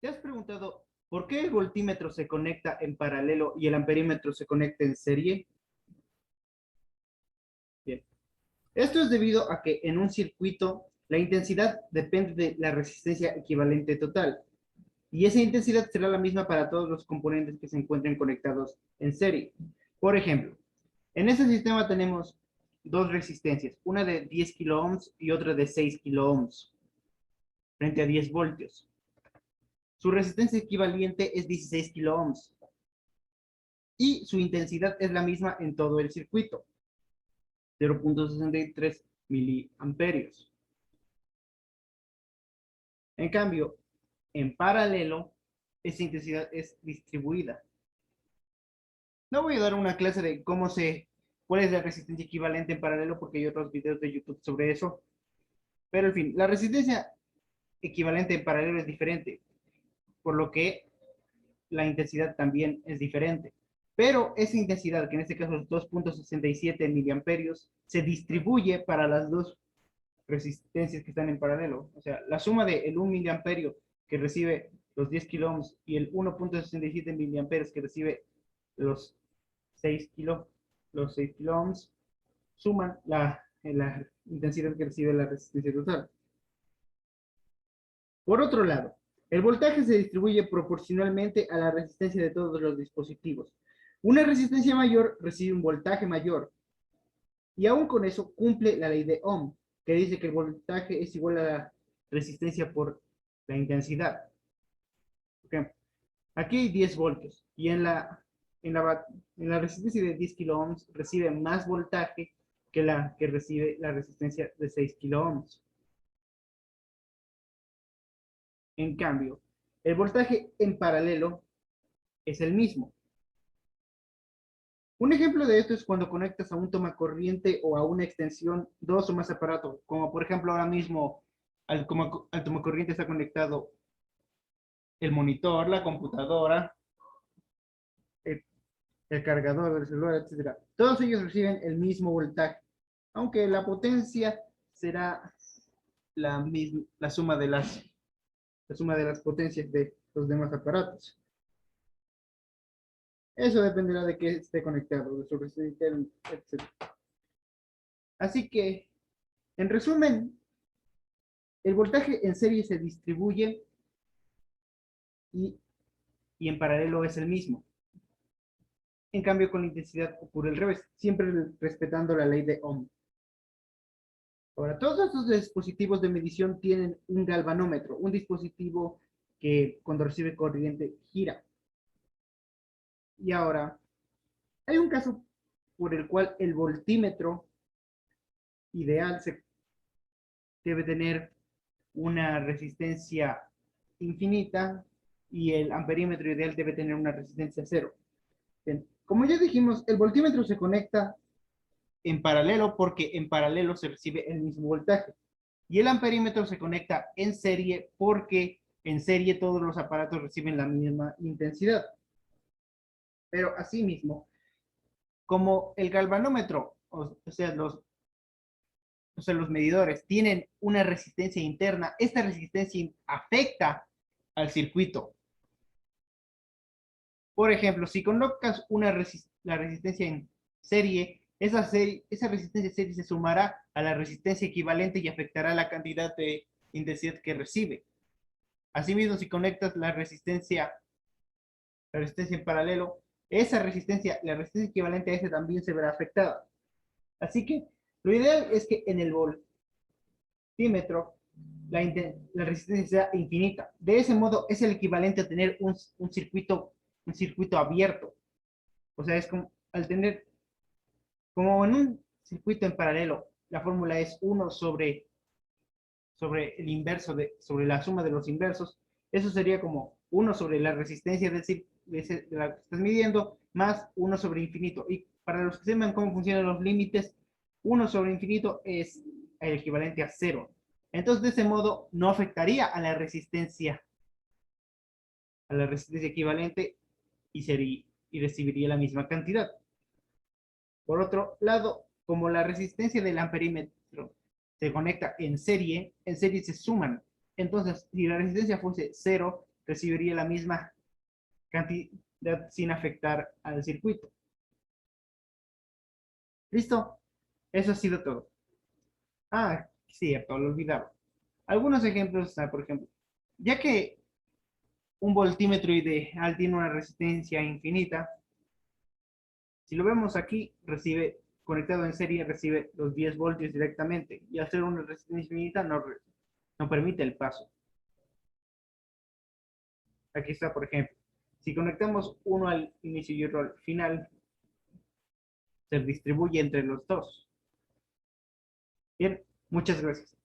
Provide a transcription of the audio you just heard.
¿Te has preguntado por qué el voltímetro se conecta en paralelo y el amperímetro se conecta en serie? Bien. Esto es debido a que en un circuito la intensidad depende de la resistencia equivalente total. Y esa intensidad será la misma para todos los componentes que se encuentren conectados en serie. Por ejemplo, en este sistema tenemos dos resistencias, una de 10 kiloohms y otra de 6 kiloohms, frente a 10 voltios. Su resistencia equivalente es 16 kiloohms y su intensidad es la misma en todo el circuito, 0.63 miliamperios. En cambio, en paralelo, esa intensidad es distribuida. No voy a dar una clase de cuál es la resistencia equivalente en paralelo porque hay otros videos de YouTube sobre eso. Pero en fin, la resistencia equivalente en paralelo es diferente, por lo que la intensidad también es diferente. Pero esa intensidad, que en este caso es 2.67 miliamperios, se distribuye para las dos resistencias que están en paralelo. O sea, la suma del 1 miliamperio que recibe los 10 kiloohms y el 1.67 miliamperios que recibe los 6 kiloohms suman la intensidad que recibe la resistencia total. Por otro lado, el voltaje se distribuye proporcionalmente a la resistencia de todos los dispositivos. Una resistencia mayor recibe un voltaje mayor, y aún con eso cumple la ley de Ohm, que dice que el voltaje es igual a la resistencia por la intensidad. Okay. Aquí hay 10 voltios, y en la resistencia de 10 kiloohms recibe más voltaje que la que recibe la resistencia de 6 kiloohms. En cambio, el voltaje en paralelo es el mismo. Un ejemplo de esto es cuando conectas a un tomacorriente o a una extensión dos o más aparatos, como por ejemplo ahora mismo al tomacorriente está conectado el monitor, la computadora, el, el cargador del celular, etc. Todos ellos reciben el mismo voltaje, aunque la potencia será la suma de las potencias de los demás aparatos. Eso dependerá de que esté conectado, de su resistencia, etc. Así que, en resumen, el voltaje en serie se distribuye y, y en paralelo es el mismo. En cambio, con la intensidad ocurre al revés, siempre respetando la ley de Ohm. Ahora, todos estos dispositivos de medición tienen un galvanómetro, un dispositivo que cuando recibe corriente gira. Y ahora, hay un caso por el cual el voltímetro ideal debe tener una resistencia infinita y el amperímetro ideal debe tener una resistencia cero. Bien. Como ya dijimos, el voltímetro se conecta en paralelo porque en paralelo se recibe el mismo voltaje. Y el amperímetro se conecta en serie porque en serie todos los aparatos reciben la misma intensidad. Pero asimismo, como el galvanómetro, o sea, los medidores tienen una resistencia interna, esta resistencia afecta al circuito. Por ejemplo, si colocas la resistencia en serie, esa resistencia en serie se sumará a la resistencia equivalente y afectará la cantidad de intensidad que recibe. Asimismo, si conectas la resistencia en paralelo, la resistencia equivalente a esa también se verá afectada. Así que lo ideal es que en el voltímetro la resistencia sea infinita. De ese modo es el equivalente a tener un circuito abierto. O sea, es como al tener, como en un circuito en paralelo, la fórmula es 1 sobre el inverso, sobre la suma de los inversos. Eso sería como 1 sobre la resistencia de la que estás midiendo, más 1 sobre infinito. Y para los que sepan cómo funcionan los límites, 1 sobre infinito es el equivalente a 0. Entonces, de ese modo, no afectaría a la resistencia equivalente y recibiría la misma cantidad. Por otro lado, como la resistencia del amperímetro se conecta en serie se suman. Entonces, si la resistencia fuese 0, recibiría la misma cantidad sin afectar al circuito. ¿Listo? Eso ha sido todo. Ah, cierto, lo olvidaba. Algunos ejemplos, por ejemplo, ya que un voltímetro ideal tiene una resistencia infinita, si lo vemos aquí, recibe, conectado en serie, recibe los 10 voltios directamente, y al ser una resistencia infinita no permite el paso. Aquí está, por ejemplo, si conectamos uno al inicio y otro al final, se distribuye entre los dos. Bien, muchas gracias.